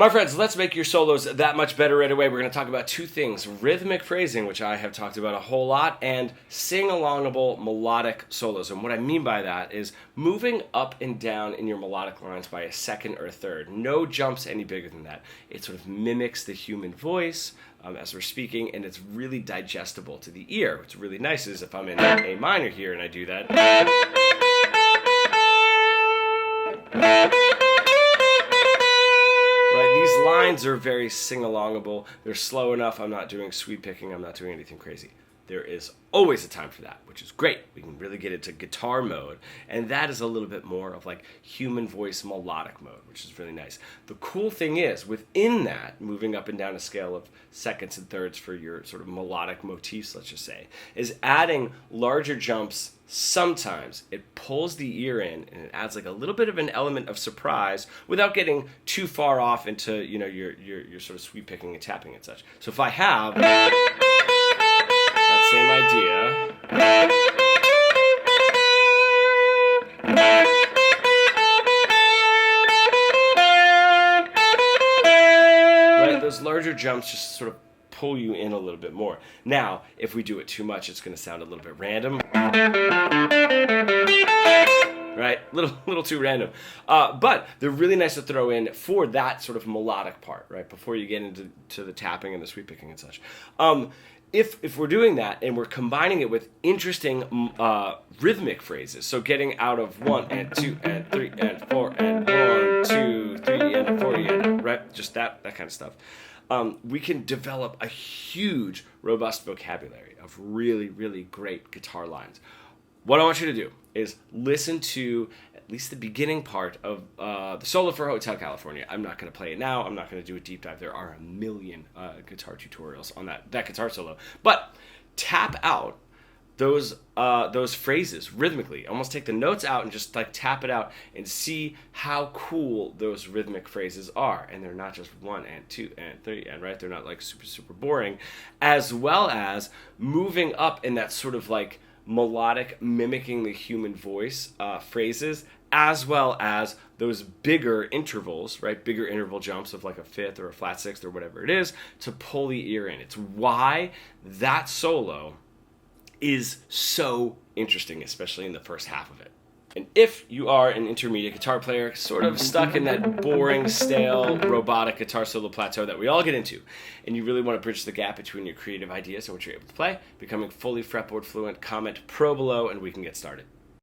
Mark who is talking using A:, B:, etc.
A: My friends, let's make your solos that much better right away. We're going to talk about two things: rhythmic phrasing, which I have talked about a whole lot, and sing-alongable melodic solos. And what I mean by that is moving up and down in your melodic lines by a second or a third. No jumps any bigger than that. It sort of mimics the human voice as we're speaking, and it's really digestible to the ear. What's really nice is if I'm in A minor here and I do that, these lines are very sing-alongable. They're slow enough. I'm not doing sweep picking. I'm not doing anything crazy. There is always a time for that, which is great. We can really get into guitar mode, and that is a little bit more of like human voice melodic mode, which is really nice. The cool thing is, within that, moving up and down a scale of seconds and thirds for your sort of melodic motifs, let's just say, is adding larger jumps. Sometimes it pulls the ear in and it adds like a little bit of an element of surprise without getting too far off into, you know, your sort of sweep picking and tapping and such. So if I have that same idea, right, those larger jumps just sort of pull you in a little bit more. Now, if we do it too much, it's going to sound a little bit random. Right? Little too random. But they're really nice to throw in for that sort of melodic part, right? Before you get into the tapping and the sweep picking and such. If we're doing that and we're combining it with interesting rhythmic phrases, so getting out of 1 and 2 and 3 and 4 and 1, 2, 3 and 4 and right? Just that kind of stuff. We can develop a huge, robust vocabulary of really, really great guitar lines. What I want you to do is listen to at least the beginning part of the solo for Hotel California. I'm not going to play it now. I'm not going to do a deep dive. There are a million guitar tutorials on that guitar solo. But tap out those phrases rhythmically. Almost take the notes out and just like tap it out and see how cool those rhythmic phrases are. And they're not just 1 and 2 and 3 and right. They're not like super boring, as well as moving up in that sort of like melodic, mimicking the human voice phrases, as well as those bigger intervals, right? Bigger interval jumps of like a fifth or a flat sixth or whatever it is to pull the ear in. It's why that solo is so interesting, especially in the first half of it. And if you are an intermediate guitar player, sort of stuck in that boring, stale, robotic guitar solo plateau that we all get into, and you really want to bridge the gap between your creative ideas and what you're able to play, becoming fully fretboard fluent, comment pro below and we can get started.